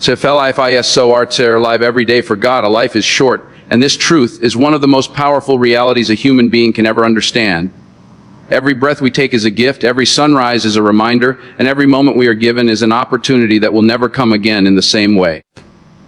So are to live every day for God. A life is short, and this truth is one of the most powerful realities a human being can ever understand. Every breath we take is a gift, every sunrise is a reminder, and every moment we are given is an opportunity that will never come again in the same way.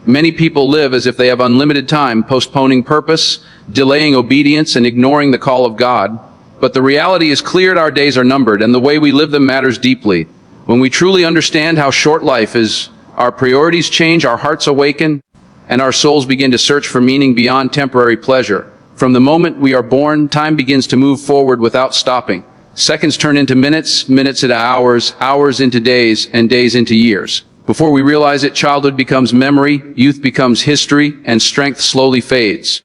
Many people live as if they have unlimited time, postponing purpose, delaying obedience, and ignoring the call of God. But the reality is clear: our days are numbered, and the way we live them matters deeply. When we truly understand how short life is, our priorities change, our hearts awaken, and our souls begin to search for meaning beyond temporary pleasure. From the moment we are born, time begins to move forward without stopping. Seconds turn into minutes, minutes into hours, hours into days, and days into years. Before we realize it, childhood becomes memory, youth becomes history, and strength slowly fades.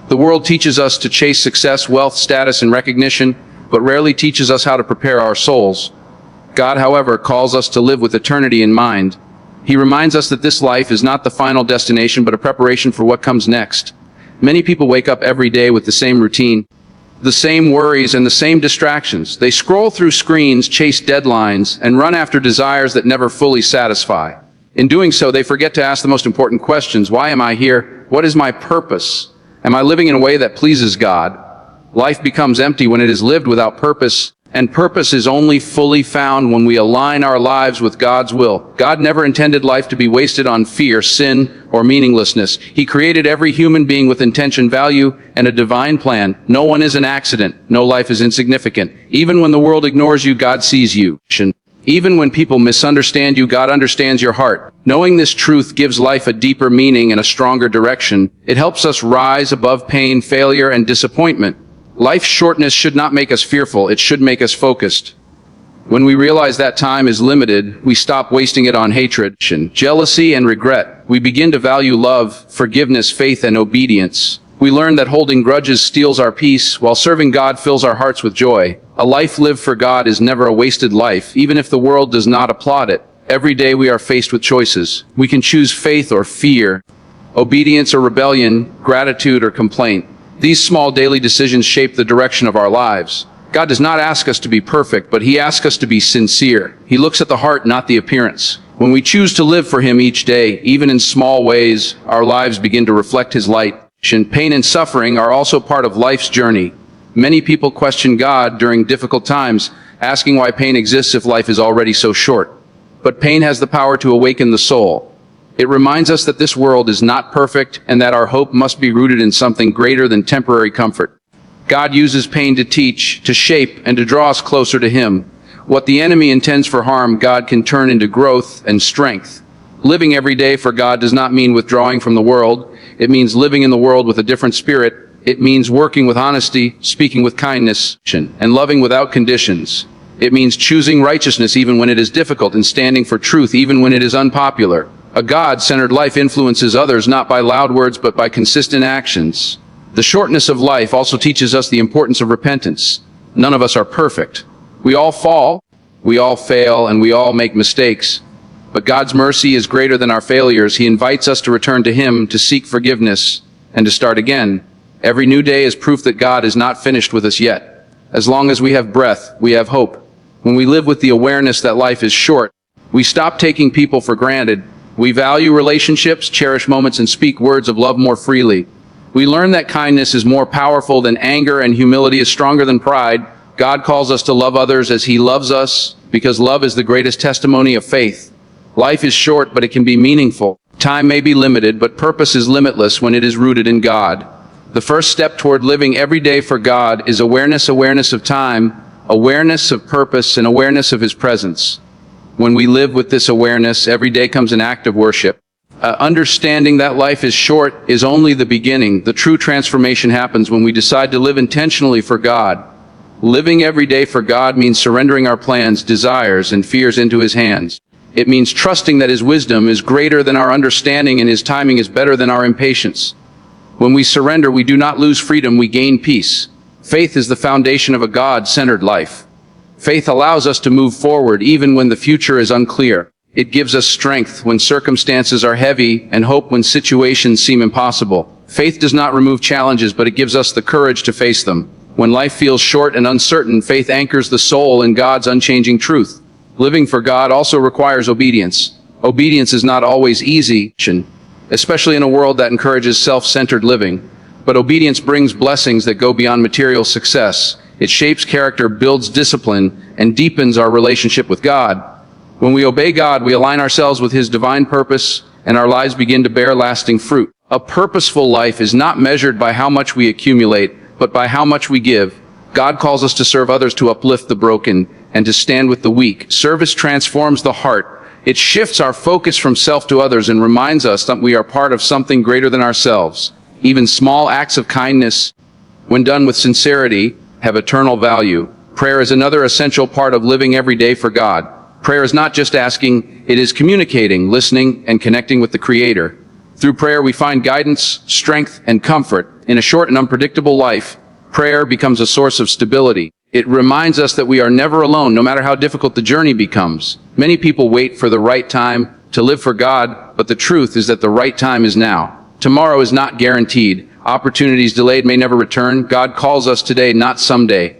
The world teaches us to chase success, wealth, status, and recognition, but rarely teaches us how to prepare our souls. God, however, calls us to live with eternity in mind. He reminds us that this life is not the final destination, but a preparation for what comes next. Many people wake up every day with the same routine, the same worries, and the same distractions. They scroll through screens, chase deadlines, and run after desires that never fully satisfy. In doing so, they forget to ask the most important questions. Why am I here? What is my purpose? Am I living in a way that pleases God? Life becomes empty when it is lived without purpose, and purpose is only fully found when we align our lives with God's will. God never intended life to be wasted on fear, sin, or meaninglessness. He created every human being with intention, value, and a divine plan. No one is an accident. No life is insignificant. Even when the world ignores you, God sees you. Even when people misunderstand you, God understands your heart. Knowing this truth gives life a deeper meaning and a stronger direction. It helps us rise above pain, failure, and disappointment. Life's shortness should not make us fearful, it should make us focused. When we realize that time is limited, we stop wasting it on hatred, jealousy, and regret. We begin to value love, forgiveness, faith, and obedience. We learn that holding grudges steals our peace, while serving God fills our hearts with joy. A life lived for God is never a wasted life, even if the world does not applaud it. Every day we are faced with choices. We can choose faith or fear, obedience or rebellion, gratitude or complaint. These small daily decisions shape the direction of our lives. God does not ask us to be perfect, but He asks us to be sincere. He looks at the heart, not the appearance. When we choose to live for Him each day, even in small ways, our lives begin to reflect His light. Pain and suffering are also part of life's journey. Many people question God during difficult times, asking why pain exists if life is already so short. But pain has the power to awaken the soul. It reminds us that this world is not perfect and that our hope must be rooted in something greater than temporary comfort. God uses pain to teach, to shape, and to draw us closer to Him. What the enemy intends for harm, God can turn into growth and strength. Living every day for God does not mean withdrawing from the world. It means living in the world with a different spirit. It means working with honesty, speaking with kindness, and loving without conditions. It means choosing righteousness even when it is difficult and standing for truth even when it is unpopular. A God-centered life influences others not by loud words but by consistent actions. The shortness of life also teaches us the importance of repentance. None of us are perfect. We all fall, we all fail, and we all make mistakes. But God's mercy is greater than our failures. He invites us to return to Him, to seek forgiveness, and to start again. Every new day is proof that God is not finished with us yet. As long as we have breath, we have hope. When we live with the awareness that life is short, we stop taking people for granted. We value relationships, cherish moments, and speak words of love more freely. We learn that kindness is more powerful than anger and humility is stronger than pride. God calls us to love others as He loves us, because love is the greatest testimony of faith. Life is short, but it can be meaningful. Time may be limited, but purpose is limitless when it is rooted in God. The first step toward living every day for God is awareness of time, awareness of purpose, and awareness of His presence. When we live with this awareness, every day comes an act of worship. Understanding that life is short is only the beginning. The true transformation happens when we decide to live intentionally for God. Living every day for God means surrendering our plans, desires, and fears into His hands. It means trusting that His wisdom is greater than our understanding and His timing is better than our impatience. When we surrender, we do not lose freedom, we gain peace. Faith is the foundation of a God-centered life. Faith allows us to move forward even when the future is unclear. It gives us strength when circumstances are heavy and hope when situations seem impossible. Faith does not remove challenges, but it gives us the courage to face them. When life feels short and uncertain, faith anchors the soul in God's unchanging truth. Living for God also requires obedience. Obedience is not always easy, especially in a world that encourages self-centered living. But obedience brings blessings that go beyond material success. It shapes character, builds discipline, and deepens our relationship with God. When we obey God, we align ourselves with His divine purpose, and our lives begin to bear lasting fruit. A purposeful life is not measured by how much we accumulate, but by how much we give. God calls us to serve others, to uplift the broken, and to stand with the weak. Service transforms the heart. It shifts our focus from self to others and reminds us that we are part of something greater than ourselves. Even small acts of kindness, when done with sincerity, have eternal value. Prayer is another essential part of living every day for God. Prayer is not just asking, it is communicating, listening, and connecting with the Creator. Through prayer, we find guidance, strength, and comfort. In a short and unpredictable life, prayer becomes a source of stability. It reminds us that we are never alone, no matter how difficult the journey becomes. Many people wait for the right time to live for God, but the truth is that the right time is now. Tomorrow is not guaranteed. Opportunities delayed may never return. God calls us today, not someday.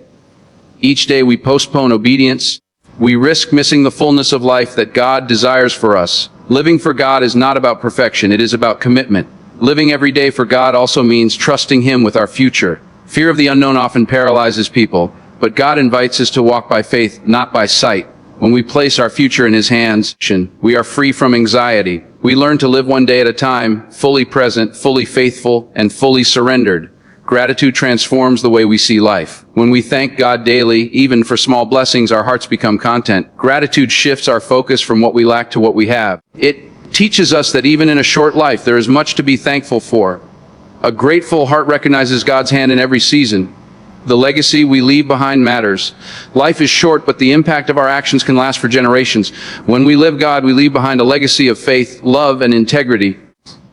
Each day we postpone obedience. We risk missing the fullness of life that God desires for us. Living for God is not about perfection, it is about commitment. Living every day for God also means trusting Him with our future. Fear of the unknown often paralyzes people, but God invites us to walk by faith, not by sight. When we place our future in His hands, we are free from anxiety. We learn to live one day at a time, fully present, fully faithful, and fully surrendered. Gratitude transforms the way we see life. When we thank God daily, even for small blessings, our hearts become content. Gratitude shifts our focus from what we lack to what we have. It teaches us that even in a short life, there is much to be thankful for. A grateful heart recognizes God's hand in every season. The legacy we leave behind matters. Life is short, but the impact of our actions can last for generations. When we live God, we leave behind a legacy of faith, love, and integrity.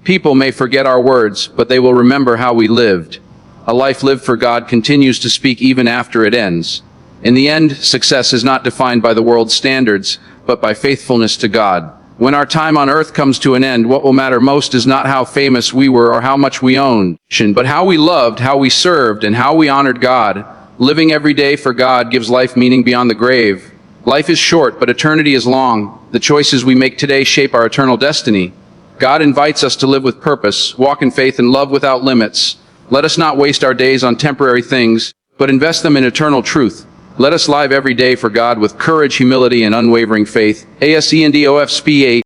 People may forget our words, but they will remember how we lived. A life lived for God continues to speak even after it ends. In the end, success is not defined by the world's standards, but by faithfulness to God. When our time on earth comes to an end, what will matter most is not how famous we were or how much we owned, but how we loved, how we served, and how we honored God. Living every day for God gives life meaning beyond the grave. Life is short, but eternity is long. The choices we make today shape our eternal destiny. God invites us to live with purpose, walk in faith, and love without limits. Let us not waste our days on temporary things, but invest them in eternal truth. Let us live every day for God with courage, humility, and unwavering faith. ASENDOFSPA